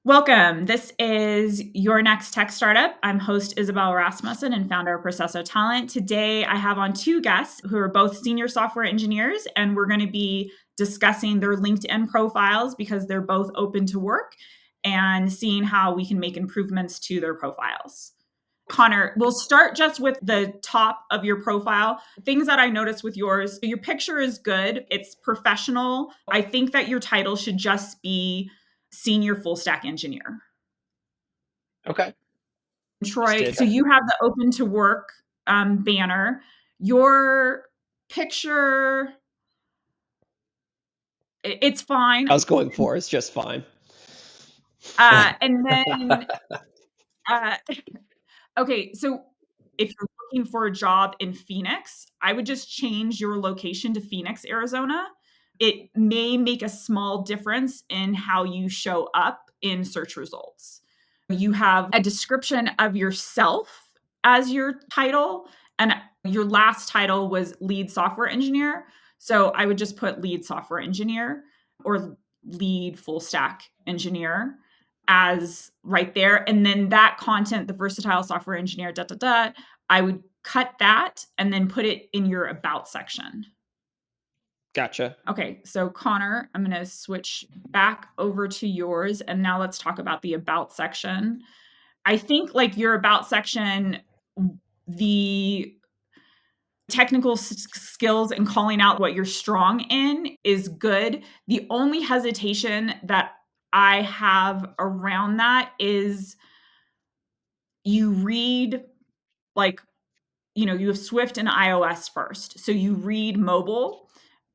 Welcome. This is Your Next Tech Startup. I'm host Isabel Rasmussen and founder of Processo Talent. Today, I have on two guests who are both senior software engineers, and we're going to be discussing their LinkedIn profiles because they're both open to work and seeing how we can make improvements to their profiles. Conor, we'll start just with the top of your profile. Things that I noticed with yours, your picture is good. It's professional. I think that your title should just be senior full stack engineer. Okay. Troy, Listed. so you have the open to work banner. Your picture, it's fine. I was going for it's just fine. And then, uh, okay, so if you're looking for a job in Phoenix, I would just change your location to Phoenix, Arizona. It may make a small difference in how you show up in search results. You have a description of yourself as your title, and your last title was lead software engineer. So I would just put lead software engineer or lead full stack engineer as right there. And then that content, the versatile software engineer, I would cut that and then put it in your about section. Gotcha. Okay, so Conor, I'm going to switch back over to yours. And now let's talk about the about section. I think like your about section, the technical skills and calling out what you're strong in is good. The only hesitation that I have around that is you read like, you have Swift and iOS first. So you read mobile.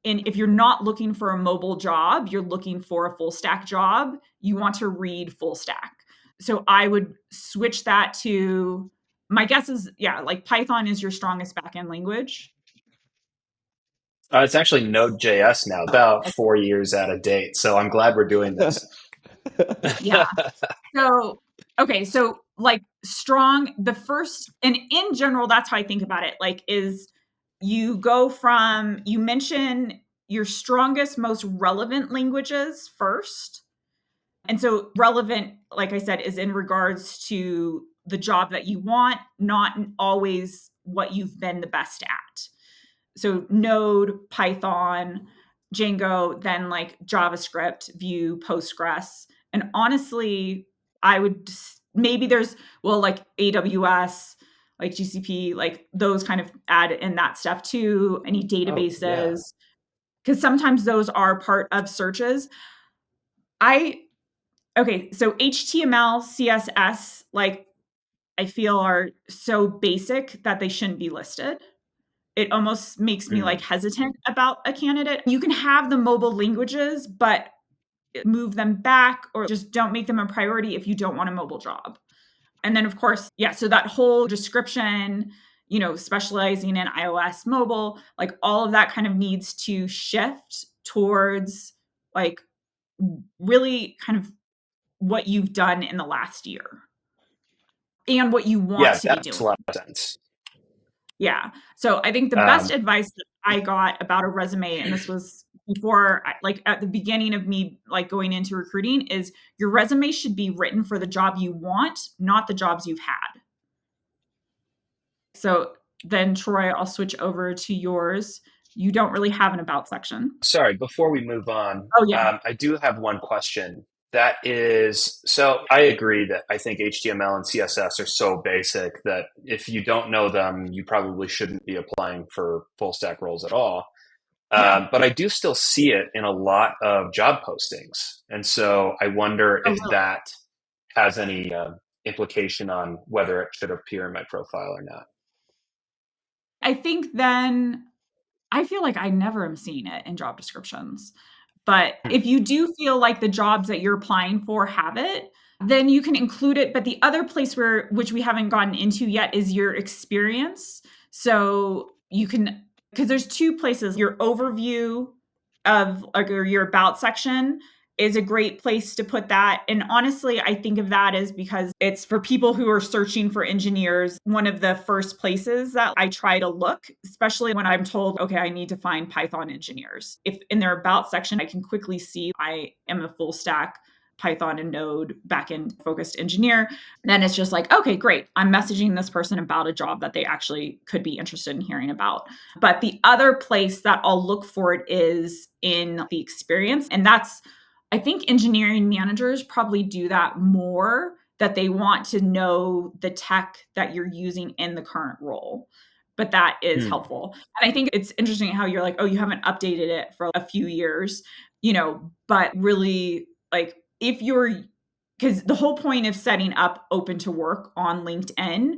And if you're not looking for a mobile job, you're looking for a full stack job, you want to read full stack. So I would switch that to, my guess is, yeah, like Python is your strongest backend language. It's actually Node.js now, about 4 years out of date. So I'm glad we're doing this. Yeah. So, okay. So, like, strong, the first, and in general, that's how I think about it. Like, is you go from, you mention your strongest, most relevant languages first. And so, relevant, like I said, is in regards to the job that you want, not always what you've been the best at. So, Node, Python, Django, then like JavaScript, Vue, Postgres. And honestly, I would maybe there's, well, like AWS, like GCP, like those kind of add in that stuff too, any Oh, yeah. databases, because sometimes those are part of searches. I Okay, so HTML, CSS, like I feel are so basic that they shouldn't be listed. It almost makes me like Mm. hesitant about a candidate. You can have the mobile languages, but move them back or just don't make them a priority if you don't want a mobile job. And then, of course, yeah, so that whole description, specializing in iOS mobile, like all of that kind of needs to shift towards like really kind of what you've done in the last year and what you want Yeah, to be that makes a doing. lot of sense. Yeah. So I think the best Um, advice that I got about a resume, and this was before, like at the beginning of me like going into recruiting, is your resume should be written for the job you want, not the jobs you've had. So then, Troy, I'll switch over to yours. You don't really have an about section. Sorry, before we move on, Oh yeah. I do have one question. That is, so I agree that I think HTML and CSS are so basic that if you don't know them, you probably shouldn't be applying for full stack roles at all. Yeah. But I do still see it in a lot of job postings. And so I wonder Oh if really? that has any implication on whether it should appear in my profile or not. I think then I feel like I never am seeing it in job descriptions. But Hmm. if you do feel like the jobs that you're applying for have it, then you can include it. But the other place where, which we haven't gotten into yet, is your experience. So you can, because there's two places, your overview of like or your about section is a great place to put that. And honestly, I think of that as because it's for people who are searching for engineers, one of the first places that I try to look, especially when I'm told, okay, I need to find Python engineers. If in their about section, I can quickly see I am a full stack Python and Node backend focused engineer, then it's just like, okay, great. I'm messaging this person about a job that they actually could be interested in hearing about. But the other place that I'll look for it is in the experience. And that's, I think engineering managers probably do that more, that they want to know the tech that you're using in the current role. But that is Hmm. helpful. And I think it's interesting how you're like, oh, you haven't updated it for a few years, but really, like, if you're, because the whole point of setting up open to work on LinkedIn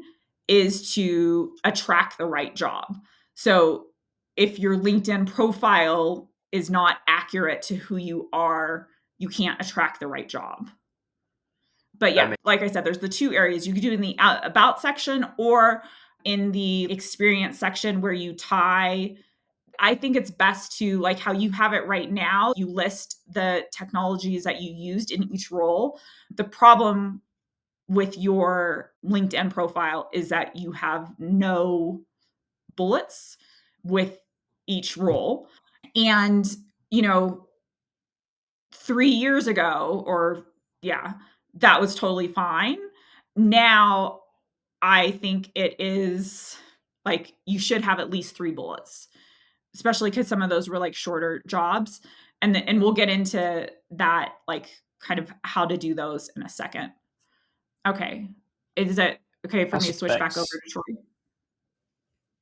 is to attract the right job. So if your LinkedIn profile is not accurate to who you are, you can't attract the right job. But That yeah, like I said, there's the two areas you could do in the about section or in the experience section where you tie. I think it's best to, like how you have it right now, you list the technologies that you used in each role. The problem with your LinkedIn profile is that you have no bullets with each role. And, you know, 3 years ago, or yeah, that was totally fine. Now, I think it is like you should have at least 3 bullets, especially because some of those were like shorter jobs. And we'll get into that, like kind of how to do those in a second. Okay. Is it okay for me to awesome. switch back over Thanks. to Troy?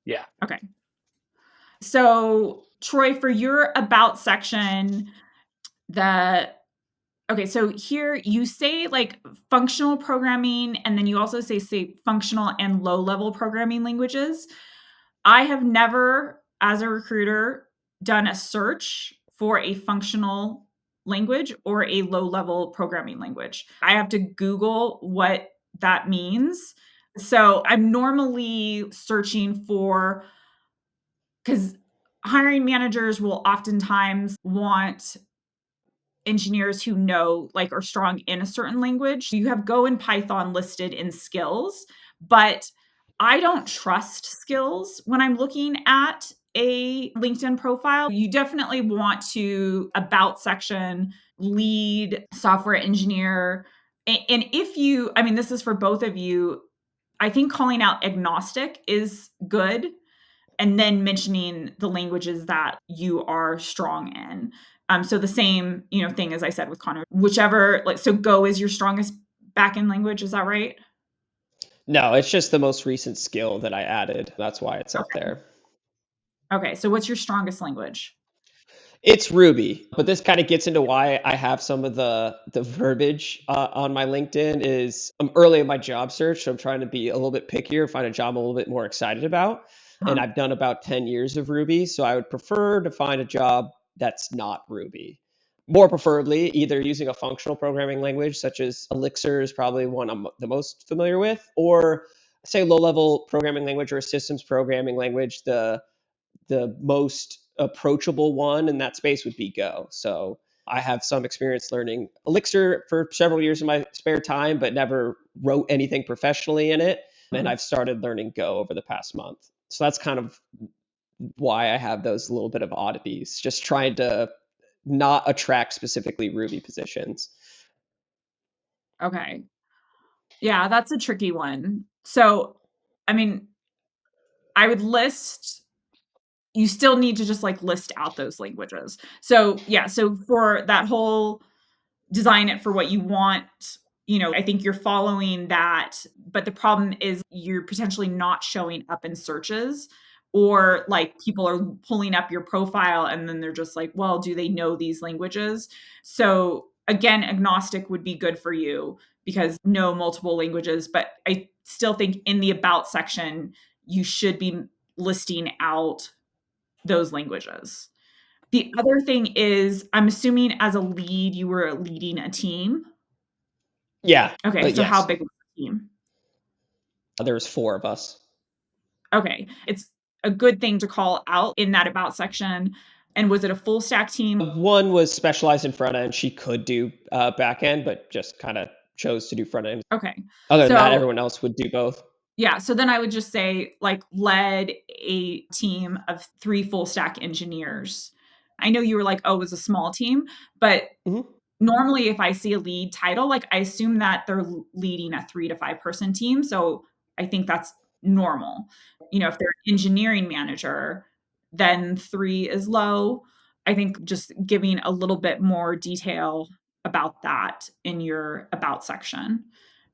Yeah. Okay. So, Troy, for your about section, the okay, so here you say like functional programming, and then you also say functional and low level programming languages. I have never, as a recruiter, done a search for a functional language or a low level programming language. I have to Google what that means. So I'm normally searching for, because hiring managers will oftentimes want engineers who know, like, are strong in a certain language. You have Go and Python listed in skills, but I don't trust skills when I'm looking at a LinkedIn profile. You definitely want to about section, lead software engineer. And if you, I mean, this is for both of you, I think calling out agnostic is good, and then mentioning the languages that you are strong in. So the same, thing as I said with Conor, whichever, like, so Go is your strongest backend language. Is that right? No, it's just the most recent skill that I added. That's why it's up Okay. there. Okay. So what's your strongest language? It's Ruby, but this kind of gets into why I have some of the verbiage on my LinkedIn. Is I'm early in my job search, so I'm trying to be a little bit pickier, find a job I'm a little bit more excited about. And Huh. I've done about 10 years of Ruby, so I would prefer to find a job that's not Ruby. More preferably, either using a functional programming language such as Elixir is probably one I'm the most familiar with, or say low-level programming language or a systems programming language. The most approachable one in that space would be Go. So I have some experience learning Elixir for several years in my spare time, but never wrote anything professionally in it. And Mhm. I've started learning Go over the past month. So that's kind of why I have those little bit of oddities, just trying to not attract specifically Ruby positions. Okay. Yeah, that's a tricky one. So, I mean, I would list, you still need to just like list out those languages. So, yeah, so for that whole design it for what you want, I think you're following that, but the problem is you're potentially not showing up in searches, or like people are pulling up your profile and then they're just like, well, do they know these languages? So again, agnostic would be good for you because know multiple languages, but I still think in the about section you should be listing out those languages. The other thing is, I'm assuming as a lead, you were leading a team. Yeah, Okay, so how yes, big was the team? there's four of us. Okay, it's a good thing to call out in that about section. And was it a full stack team? One was specialized in front end. She could do back end, but just kind of chose to do front end. Okay, Other than that, so everyone else would do both. yeah, so then I would just say like led a team of 3 full stack engineers. I know you were like, oh, it was a small team, but Mhm. normally if I see a lead title, like I assume that they're leading a 3 to 5 person team. So I think that's normal. If they're an engineering manager, then 3 is low. I think just giving a little bit more detail about that in your about section.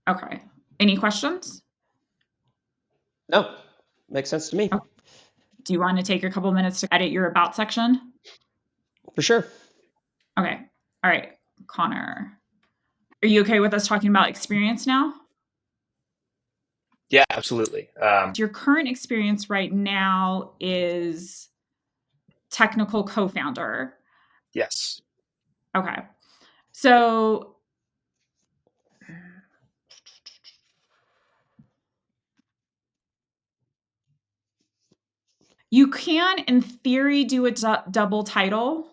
Okay. Any questions? No, makes sense to me. Okay. Do you want to take a couple minutes to edit your about section? For sure. Okay. All right. Connor, are you okay with us talking about experience now? Yeah, absolutely. Your current experience right now is technical co-founder. Yes. Okay. So you can, in theory, do a double title.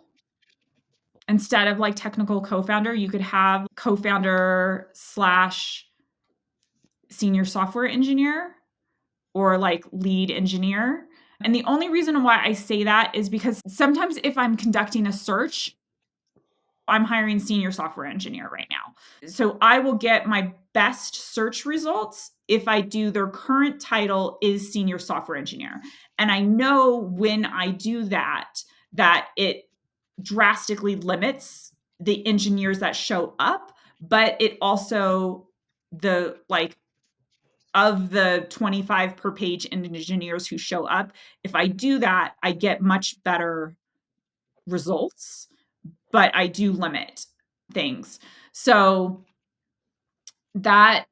Instead of like technical co-founder, you could have co-founder slash senior software engineer or like lead engineer. And the only reason why I say that is because sometimes if I'm conducting a search, I'm hiring senior software engineer right now. So I will get my best search results if I do their current title is senior software engineer. And I know when I do that, that it drastically limits the engineers that show up, but it also the like of the 25 per page engineers who show up, if I do that, I get much better results, but I do limit things. So that,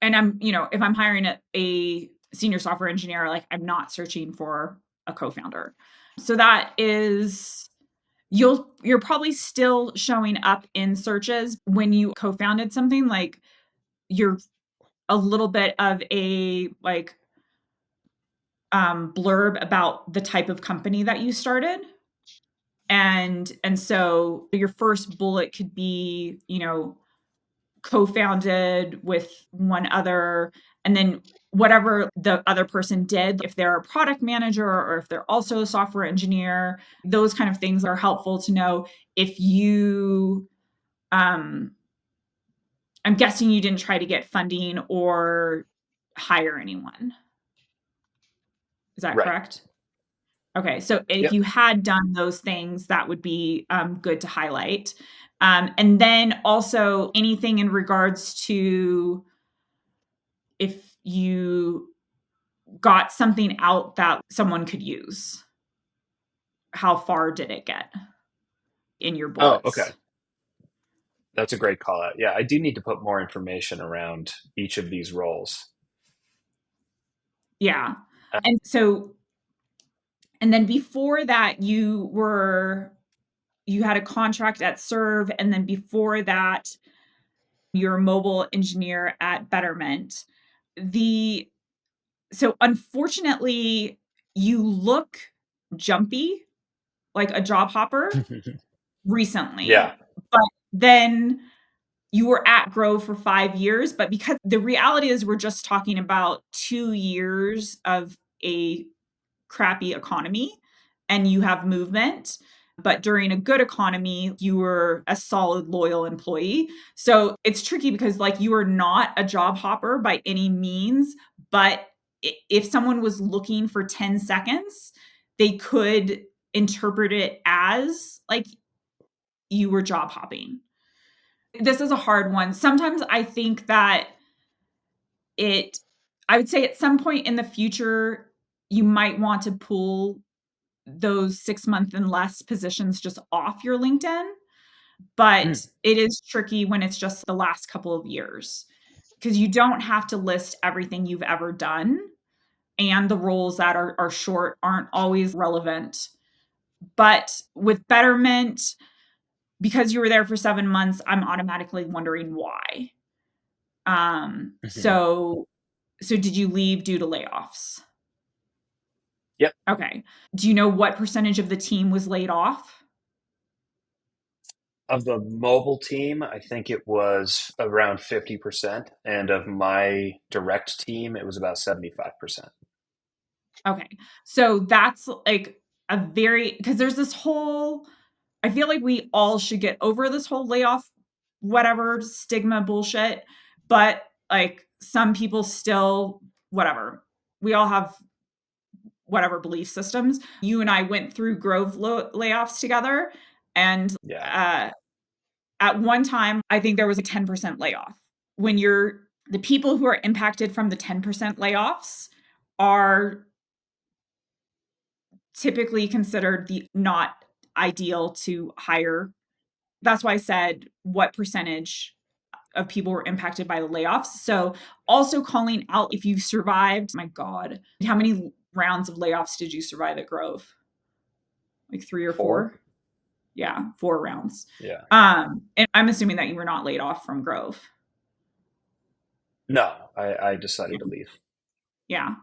and if I'm hiring a senior software engineer, like I'm not searching for a co-founder. So that is, you're probably still showing up in searches when you co-founded something, like you're a little bit of a like blurb about the type of company that you started. And so your first bullet could be, co-founded with one other, and then whatever the other person did, if they're a product manager or if they're also a software engineer, those kind of things are helpful to know. If you I'm guessing you didn't try to get funding or hire anyone. Is that Right. correct? Okay, so if Yep. you had done those things, that would be good to highlight. And then also anything in regards to if you got something out that someone could use. How far did it get in your Oh, okay. bullets? That's a great call out. Yeah, I do need to put more information around each of these roles. Yeah. Uh, And so, and then before that, you had a contract at Serve, and then before that, you're a mobile engineer at Betterment. The So unfortunately, you look jumpy, like a job hopper yeah. recently, but then you were at Grove for 5 years, but because the reality is we're just talking about 2 years of a crappy economy and you have movement. But during a good economy, you were a solid, loyal employee. So it's tricky because, like, you are not a job hopper by any means. But if someone was looking for 10 seconds, they could interpret it as like you were job hopping. This is a hard one. Sometimes I think that it, I would say at some point in the future, you might want to pull those 6 month and less positions just off your LinkedIn. Mm. But it is tricky when it's just the last couple of years because you don't have to list everything you've ever done. And the roles that are short aren't always relevant. But with Betterment, because you were there for 7 months, I'm automatically wondering why. Mhm. So did you leave due to layoffs? Yep. Okay. Do you know what percentage of the team was laid off? Of the mobile team, I think it was around 50%. And of my direct team, it was about 75%. Okay. So that's like a very, because there's this whole I feel like we all should get over this whole layoff, whatever stigma bullshit. But like some people still, whatever. We all have whatever belief systems. You and I went through Grove layoffs together. And Yeah. At one time, I think there was a 10% layoff. When the people who are impacted from the 10% layoffs are typically considered the not ideal to hire. That's why I said what percentage of people were impacted by the layoffs. So also calling out if you survived, my God, how many rounds of layoffs did you survive at Grove? Like 3 or 4? Yeah, 4 rounds. Yeah. And I'm assuming that you were not laid off from Grove. No, I decided to leave. Yeah.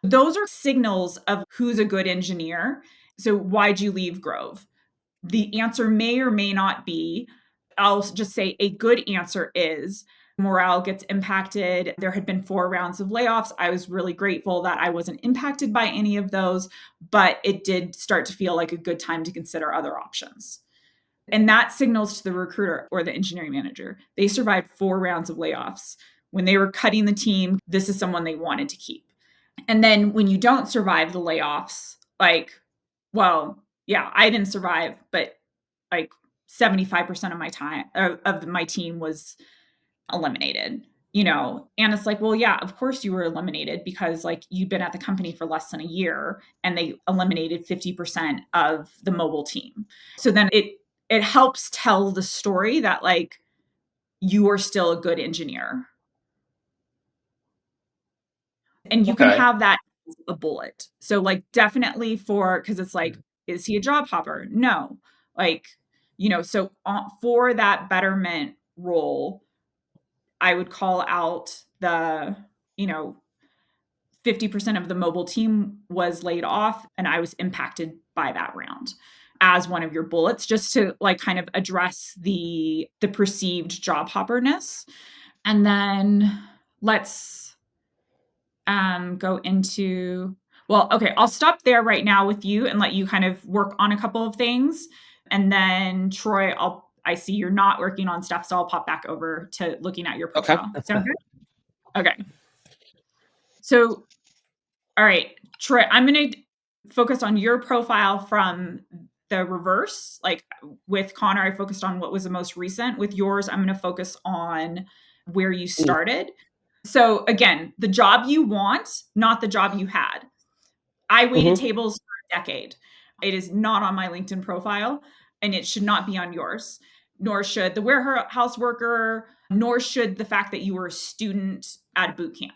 Those are signals of who's a good engineer. So why'd you leave Grove? The answer may or may not be, I'll just say a good answer is morale gets impacted. There had been 4 rounds of layoffs. I was really grateful that I wasn't impacted by any of those, but it did start to feel like a good time to consider other options. And that signals to the recruiter or the engineering manager. They survived 4 rounds of layoffs. When they were cutting the team, this is someone they wanted to keep. And then when you don't survive the layoffs, like, well, yeah, I didn't survive, but like 75% of my time of my team was eliminated, and it's like, well, yeah, of course you were eliminated because like you've been at the company for less than a year and they eliminated 50% of the mobile team. So then it helps tell the story that like you are still a good engineer. And you can Okay. have that as a bullet. So like definitely because it's like, is he a job hopper? No. Like, so for that betterment role, I would call out the, 50% of the mobile team was laid off and I was impacted by that round as one of your bullets, just to like kind of address the perceived job hopperness. And then let's go into, well, okay, I'll stop there right now with you and let you kind of work on a couple of things. And then Troy, I see you're not working on stuff, so I'll pop back over to looking at your Okay. profile. Sound good? Okay. So, all right, Troy, I'm going to focus on your profile from the reverse. Like with Conor, I focused on what was the most recent. With yours, I'm going to focus on where you started. So again, the job you want, not the job you had. I waited tables for a decade. It is not on my LinkedIn profile and it should not be on yours, nor should the warehouse worker, nor should the fact that you were a student at a boot camp.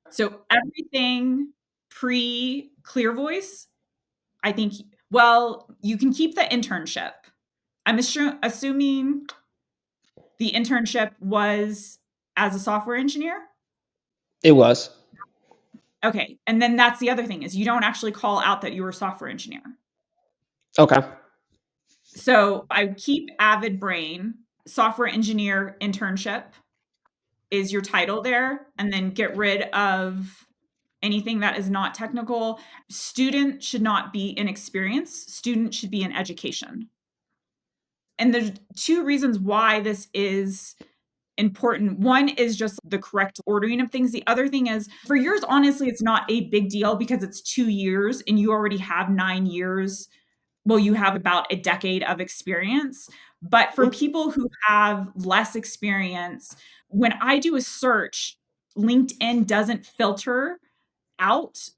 So everything pre Clear Voice, I think, well, you can keep the internship. I'm assuming the internship was as a software engineer. It was. Okay. And then that's the other thing is you don't actually call out that you were a software engineer. Okay. So I keep Avid Brain, software engineer internship is your title there, and then get rid of anything that is not technical. Student should not be in experience. Student should be in education. And there's 2 reasons why this is important. One is just the correct ordering of things. The other thing is for yours, honestly, it's not a big deal because it's 2 years and you already have 9 years. Well, you have about a decade of experience. But for people who have less experience, when I do a search, LinkedIn doesn't filter out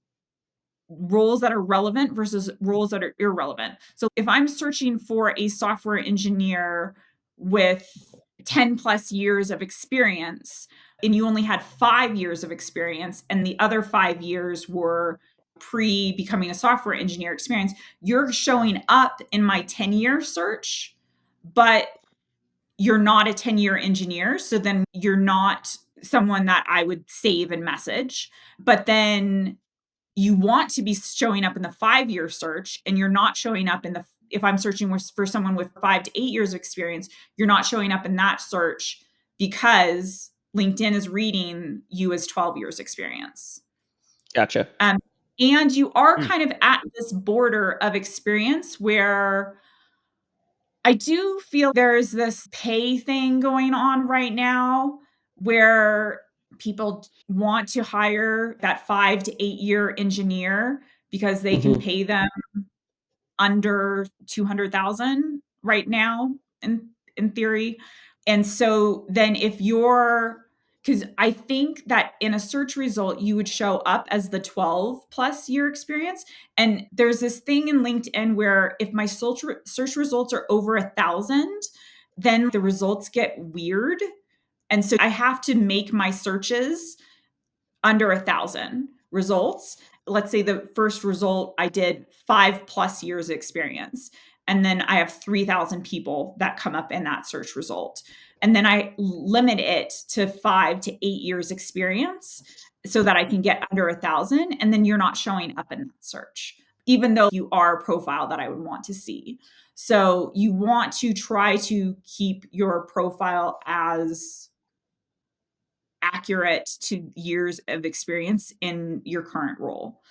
roles that are relevant versus roles that are irrelevant. So if I'm searching for a software engineer with 10 plus years of experience and you only had 5 years of experience and the other 5 years were pre becoming a software engineer experience, you're showing up in my 10-year search, but you're not a 10-year engineer. So then you're not someone that I would save and message. But then you want to be showing up in the 5-year search and you're not showing up in if I'm searching for someone with 5 to 8 years of experience, you're not showing up in that search because LinkedIn is reading you as 12 years experience. Gotcha. And you are kind of at this border of experience where I do feel there's this pay thing going on right now where people want to hire that 5 to 8-year engineer because they can Hmm. pay them under 200,000 right now in theory. And so then if you're because I think that in a search result, you would show up as the 12 plus year experience. And there's this thing in LinkedIn where if my search results are over 1,000, then the results get weird. And so I have to make my searches under 1,000 results. Let's say the first result I did 5+ years experience. And then I have 3,000 people that come up in that search result. And then I limit it to 5 to 8 years experience so that I can get under 1,000. And then you're not showing up in that search, even though you are a profile that I would want to see. So you want to try to keep your profile as accurate to years of experience in your current role.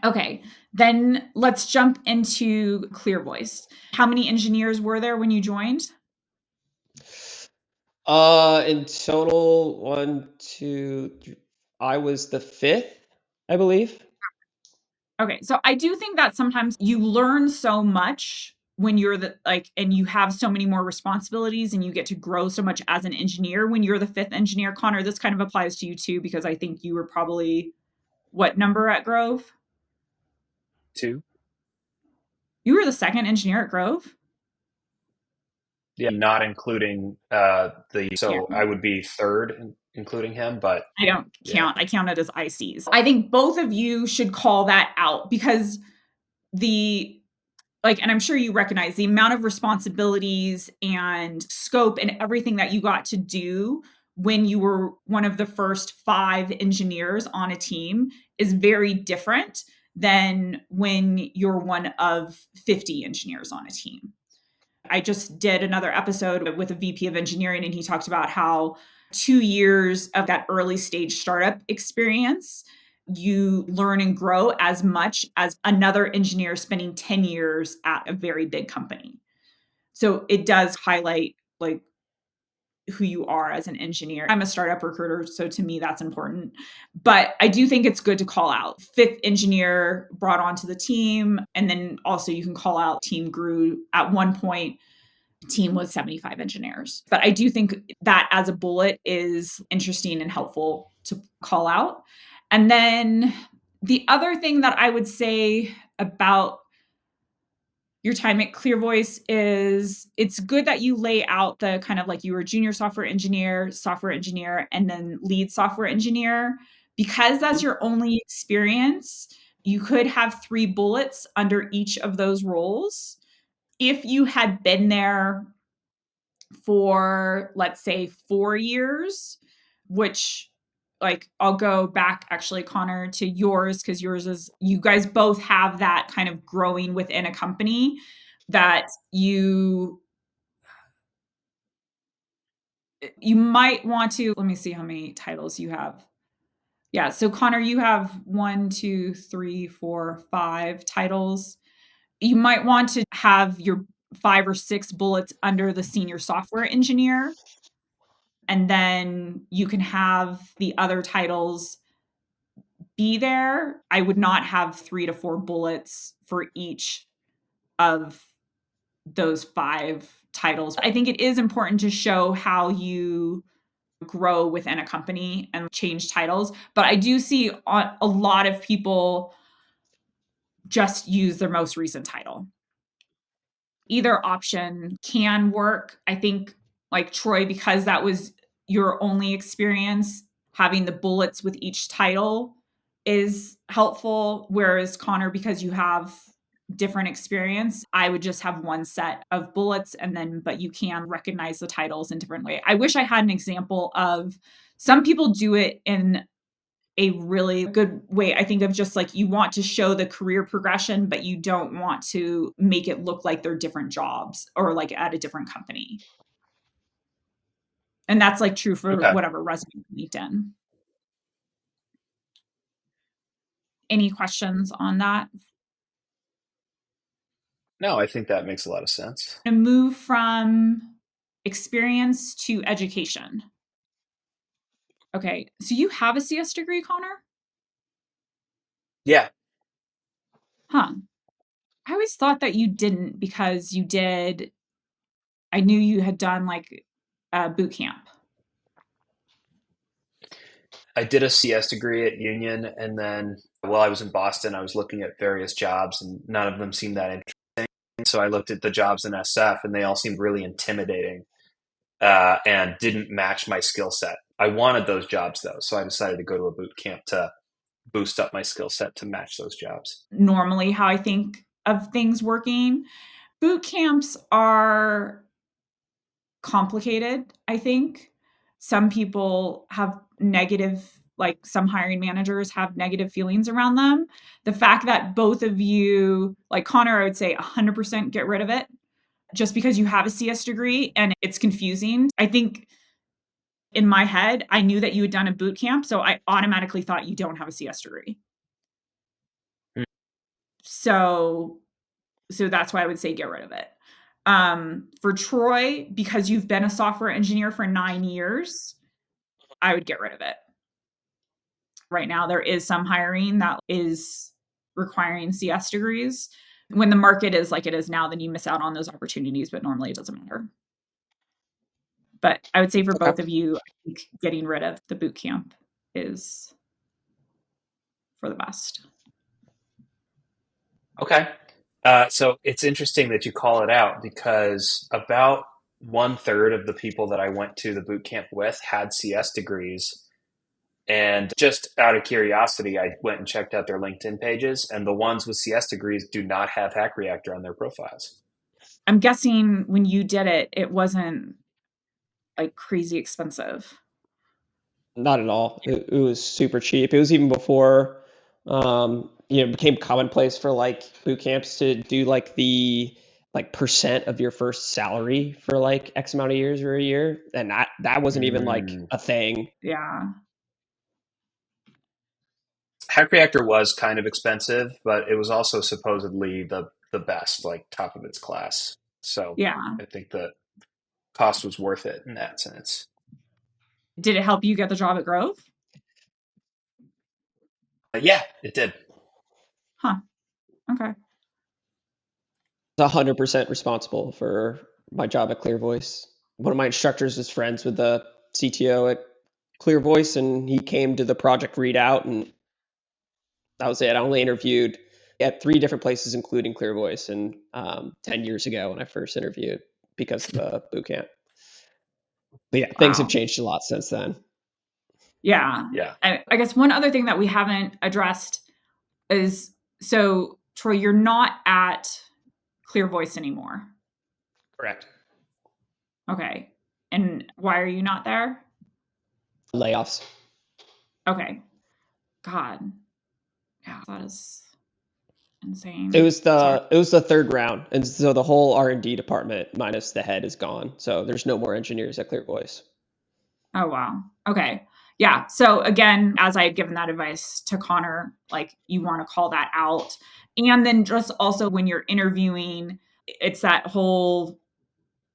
Okay, then let's jump into Clear Voice. How many engineers were there when you joined? In total, one, two, I was the fifth, I believe. Okay, so I do think that sometimes you learn so much when you're and you have so many more responsibilities and you get to grow so much as an engineer when you're the fifth engineer. Connor, this kind of applies to you too, because I think you were probably what number at Grove? 2. You were the second engineer at Grove? Yeah, not including Yeah. so I would be third, including him, but I don't yeah. count. I count it as ICs. I think both of you should call that out because the and I'm sure you recognize the amount of responsibilities and scope and everything that you got to do when you were one of the first 5 engineers on a team is very different than when you're one of 50 engineers on a team. I just did another episode with a VP of engineering, and he talked about how 2 years of that early stage startup experience, you learn and grow as much as another engineer spending 10 years at a very big company. So it does highlight who you are as an engineer. I'm a startup recruiter, so to me that's important. But I do think it's good to call out fifth engineer brought onto the team, and then also you can call out team grew at one point team was 75 engineers. But I do think that as a bullet is interesting and helpful to call out. And then the other thing that I would say about your time at Clear Voice is it's good that you lay out the kind of you were junior software engineer, and then lead software engineer. Because that's your only experience, you could have 3 bullets under each of those roles. If you had been there for, let's say, 4 years, which I'll go back actually, Connor, to yours, because yours is you guys both have that kind of growing within a company that you might want to, let me see how many titles you have. Yeah, so Connor, you have 1, 2, 3, 4, 5 titles. You might want to have your 5 or 6 bullets under the senior software engineer, and then you can have the other titles be there. I would not have 3 to 4 bullets for each of those 5 titles. I think it is important to show how you grow within a company and change titles, but I do see a lot of people just use their most recent title. Either option can work. I think, like Troy, because that was your only experience, having the bullets with each title is helpful. Whereas Connor, because you have different experience, I would just have one set of bullets, and then, but you can recognize the titles in different way. I wish I had an example of, some people do it in a really good way, I think, of just you want to show the career progression, but you don't want to make it look like they're different jobs or at a different company. And that's true for Okay. whatever resume LinkedIn. Any questions on that? No, I think that makes a lot of sense. To move from experience to education. Okay, so you have a CS degree, Connor? Yeah, Huh. I always thought that you didn't because you did. I knew you had done like a boot camp. I did a CS degree at Union, and then while I was in Boston, I was looking at various jobs, and none of them seemed that interesting. So I looked at the jobs in SF, and they all seemed really intimidating and didn't match my skill set. I wanted those jobs though, so I decided to go to a boot camp to boost up my skill set to match those jobs. Normally, how I think of things working, boot camps are complicated, I think. Some people have negative, like some hiring managers have negative feelings around them. The fact that both of you, like Connor, I would say 100% get rid of it just because you have a CS degree and it's confusing. I think in my head, I knew that you had done a boot camp, so I automatically thought you don't have a CS degree. So that's why I would say get rid of it. For Troy, because you've been a software engineer for 9 years, I would get rid of it. Right now, there is some hiring that is requiring CS degrees. When the market is like it is now, then you miss out on those opportunities, but normally it doesn't matter. But I would say for Okay. both of you, I think getting rid of the boot camp is for the best. Okay. So it's interesting that you call it out because about one third of the people that I went to the boot camp with had CS degrees. And just out of curiosity, I went and checked out their LinkedIn pages, and the ones with CS degrees do not have Hack Reactor on their profiles. I'm guessing when you did it, it wasn't like crazy expensive. Not at all. It was super cheap. It was even before, it became commonplace for like boot camps to do like the like percent of your first salary for like X amount of years or a year, and that wasn't even like Mm. a thing. Yeah. Hack Reactor was kind of expensive, but it was also supposedly the best, like top of its class. So Yeah. I think the cost was worth it in that sense. Did it help you get the job at Grove? Yeah, it did. Huh. Okay. 100% responsible for my job at Clear Voice. One of my instructors is friends with the CTO at Clear Voice, and he came to the project readout, and that was it. I only interviewed at 3 different places, including Clear Voice, and 10 years ago when I first interviewed because of the boot camp. But yeah, things have Wow. changed a lot since then. Yeah. Yeah. I guess one other thing that we haven't addressed is so, Troy, you're not at Clear Voice anymore. Correct. Okay. And why are you not there? Layoffs. Okay. God. Yeah, that is It insane. was Sorry. the third round, and so the whole R&D department minus the head is gone. So there's no more engineers at Clear Voice. Oh, wow. Okay. Yeah. So again, as I had given that advice to Connor, like you want to call that out. And then just also when you're interviewing, it's that whole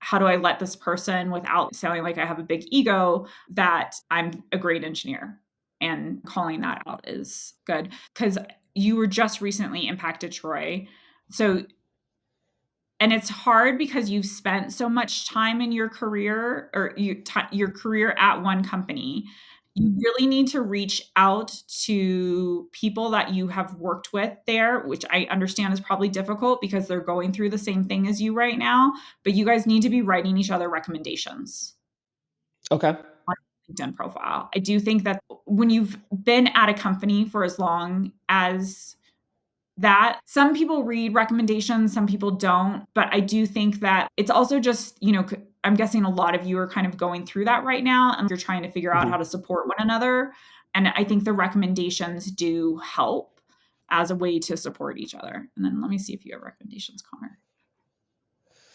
how do I let this person without sounding like I have a big ego that I'm a great engineer? And calling that out is good because you were just recently impacted, Troy. So, and it's hard because you've spent so much time in your career or your career at one company. You really need to reach out to people that you have worked with there, which I understand is probably difficult because they're going through the same thing as you right now. But you guys need to be writing each other recommendations Okay. on your LinkedIn profile. I do think that when you've been at a company for as long as that, some people read recommendations, some people don't. But I do think that it's also just, I'm guessing a lot of you are kind of going through that right now and you're trying to figure out Mm-hmm. how to support one another. And I think the recommendations do help as a way to support each other. And then let me see if you have recommendations, Connor.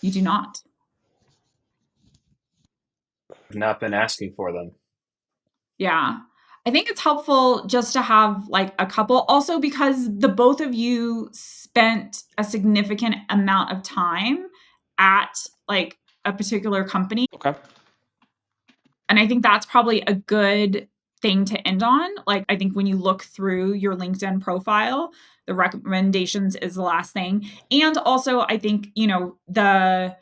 You do not. I've not been asking for them. Yeah. I think it's helpful just to have like a couple, also because the both of you spent a significant amount of time at like a particular company. Okay. And I think that's probably a good thing to end on. Like, I think when you look through your LinkedIn profile, the recommendations is the last thing. And also, I think, the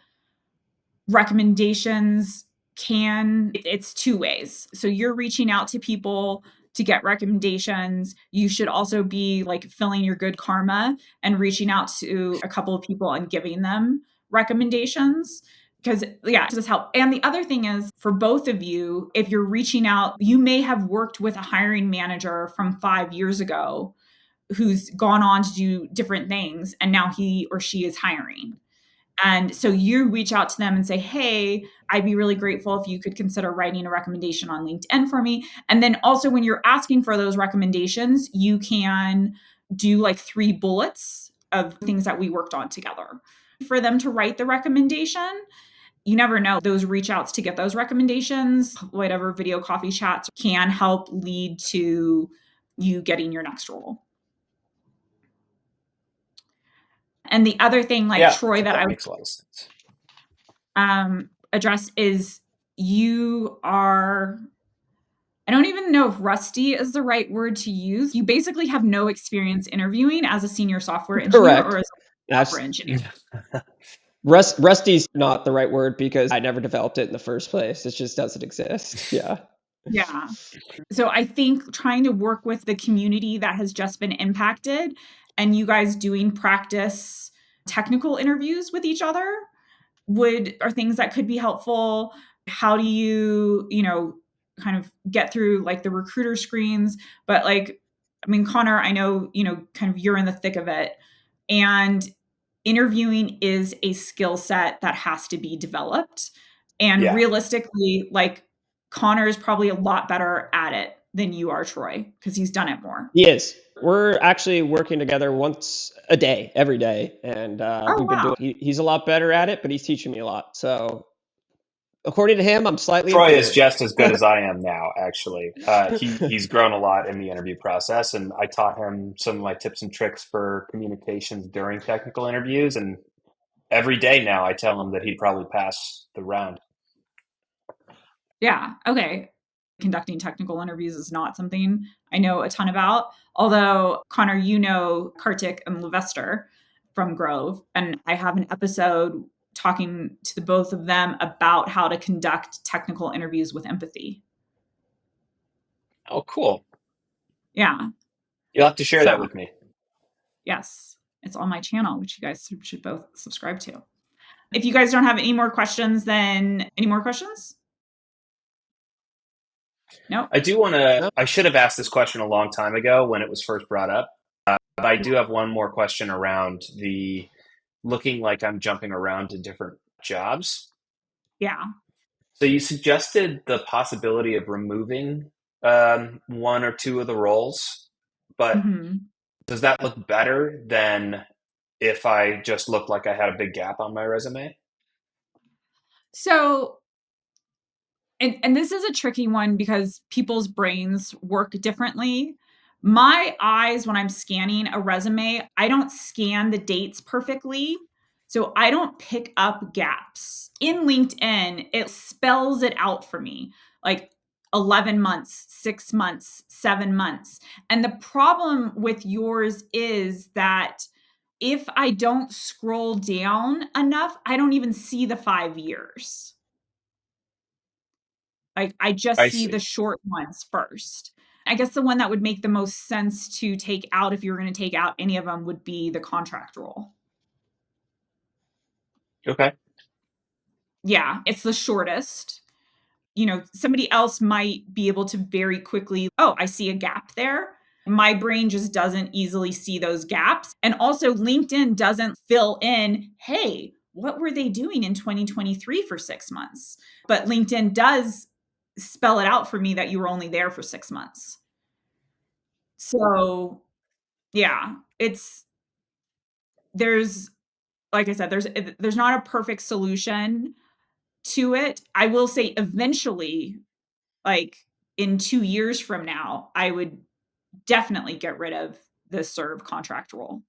recommendations it's two ways. So you're reaching out to people to get recommendations. You should also be like filling your good karma and reaching out to a couple of people and giving them recommendations, because yeah, just help. And the other thing is, for both of you, if you're reaching out, you may have worked with a hiring manager from 5 years ago who's gone on to do different things, and now he or she is hiring. And so you reach out to them and say, hey, I'd be really grateful if you could consider writing a recommendation on LinkedIn for me. And then also, when you're asking for those recommendations, you can do like 3 bullets of things that we worked on together for them to write the recommendation. You never know, those reach outs to get those recommendations, whatever video coffee chats can help lead to you getting your next role. And the other thing, like, Yeah, Troy, that I makes a lot of sense. address is you are, I don't even know if rusty is the right word to use. You basically have no experience interviewing as a senior software engineer or Correct. as a software engineer. Rusty's not the right word because I never developed it in the first place. It just doesn't exist. Yeah. Yeah. So I think trying to work with the community that has just been impacted and you guys doing practice technical interviews with each other are things that could be helpful. How do you, kind of get through like the recruiter screens? But like, I mean, Conor, I know, kind of you're in the thick of it. And interviewing is a skill set that has to be developed. And Yeah. realistically, like, Conor is probably a lot better at it than you are, Troy, because he's done it more. He is. We're actually working together once a day, every day. And Oh, we've been wow. he's a lot better at it, but he's teaching me a lot. So according to him, I'm slightly Troy is inferior. just as good as I am now, actually. He's grown a lot in the interview process, and I taught him some of my tips and tricks for communications during technical interviews. And every day now, I tell him that he'd probably pass the round. Yeah. Okay. Conducting technical interviews is not something I know a ton about. Although, Conor, Kartik and Levester from Grove, and I have an episode talking to the both of them about how to conduct technical interviews with empathy. Oh, cool. Yeah. You'll have to share that with me. Yes. It's on my channel, which you guys should both subscribe to. If you guys don't have any more questions, then any more questions? No. I do want to, I should have asked this question a long time ago when it was first brought up. But I do have one more question around the looking like I'm jumping around to different jobs. Yeah. So you suggested the possibility of removing one or two of the roles, but does that look better than if I just looked like I had a big gap on my resume? So, and this is a tricky one because people's brains work differently. My eyes, when I'm scanning a resume, I don't scan the dates perfectly. So I don't pick up gaps. In LinkedIn, it spells it out for me, like 11 months, 6 months, 7 months. And the problem with yours is that if I don't scroll down enough, I don't even see the 5 years. Like, I just I see the see. short ones first. I guess the one that would make the most sense to take out, if you were going to take out any of them, would be the contract role. Okay. Yeah, it's the shortest. Somebody else might be able to very quickly, oh, I see a gap there. My brain just doesn't easily see those gaps. And also, LinkedIn doesn't fill in, hey, what were they doing in 2023 for 6 months? But LinkedIn does spell it out for me that you were only there for 6 months. So, yeah, there's, like I said, there's not a perfect solution to it. I will say eventually, like, in 2 years from now, I would definitely get rid of the serve contract role.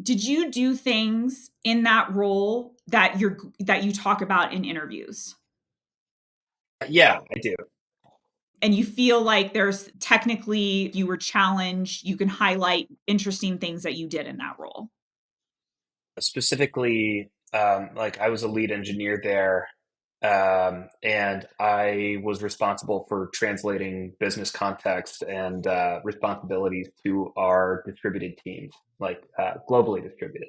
Did you do things in that role that you talk about in interviews? Yeah, I do. And you feel like there's technically you were challenged, you can highlight interesting things that you did in that role? Specifically, like I was a lead engineer there, and I was responsible for translating business context and responsibilities to our distributed teams, like globally distributed.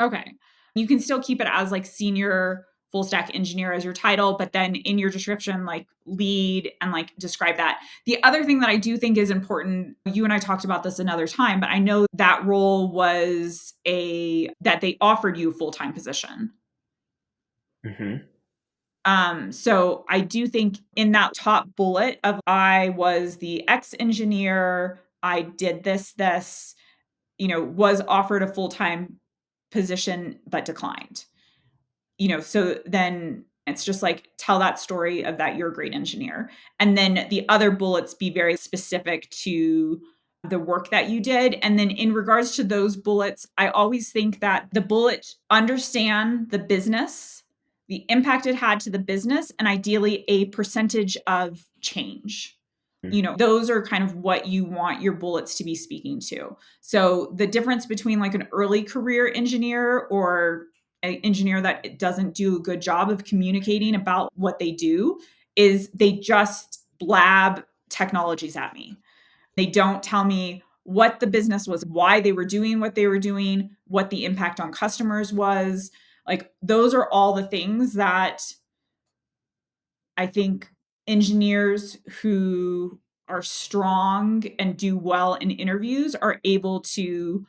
Okay. You can still keep it as like senior full stack engineer as your title, but then in your description, like lead and like describe that. The other thing that I do think is important, you and I talked about this another time, but I know that role was that they offered you a full-time position. Mm-hmm. So I do think in that top bullet of I was the ex engineer, I did this, was offered a full-time position but declined. So then it's just like tell that story of that you're a great engineer. And then the other bullets be very specific to the work that you did. And then in regards to those bullets, I always think that the bullet understand the business, the impact it had to the business, and ideally a percentage of change. Those are kind of what you want your bullets to be speaking to. So the difference between like an early career engineer or an engineer that doesn't do a good job of communicating about what they do is they just blab technologies at me. They don't tell me what the business was, why they were doing what they were doing, what the impact on customers was. Like those are all the things that I think engineers who are strong and do well in interviews are able to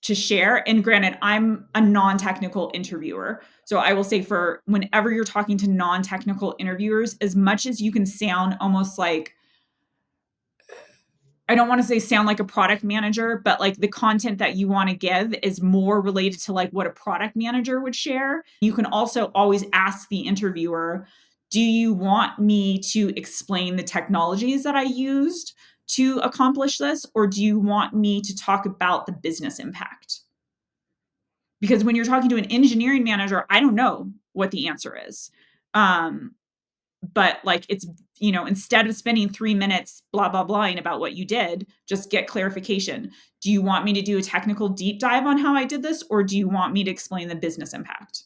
share. And granted, I'm a non-technical interviewer. So I will say for whenever you're talking to non-technical interviewers, as much as you can sound almost like, I don't want to say sound like a product manager, but like the content that you want to give is more related to like what a product manager would share. You can also always ask the interviewer, do you want me to explain the technologies that I used to accomplish this? Or do you want me to talk about the business impact? Because when you're talking to an engineering manager, I don't know what the answer is. But like it's, instead of spending 3 minutes blah, blah, blahing about what you did, just get clarification. Do you want me to do a technical deep dive on how I did this? Or do you want me to explain the business impact?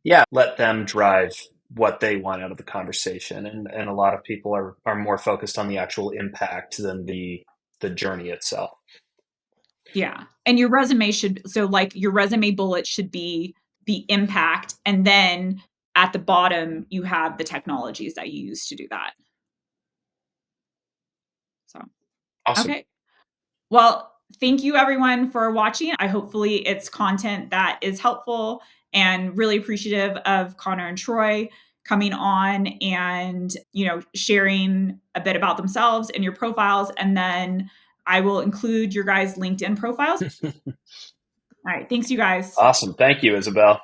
Yeah, let them drive what they want out of the conversation. And a lot of people are more focused on the actual impact than the journey itself. Yeah. And your resume your resume bullet should be the impact. And then at the bottom, you have the technologies that you use to do that. So, Awesome. okay. Well, thank you everyone for watching. Hopefully it's content that is helpful, and really appreciative of Conor and Troy coming on and, sharing a bit about themselves and your profiles. And then I will include your guys' LinkedIn profiles. All right. Thanks, you guys. Awesome. Thank you, Isabel.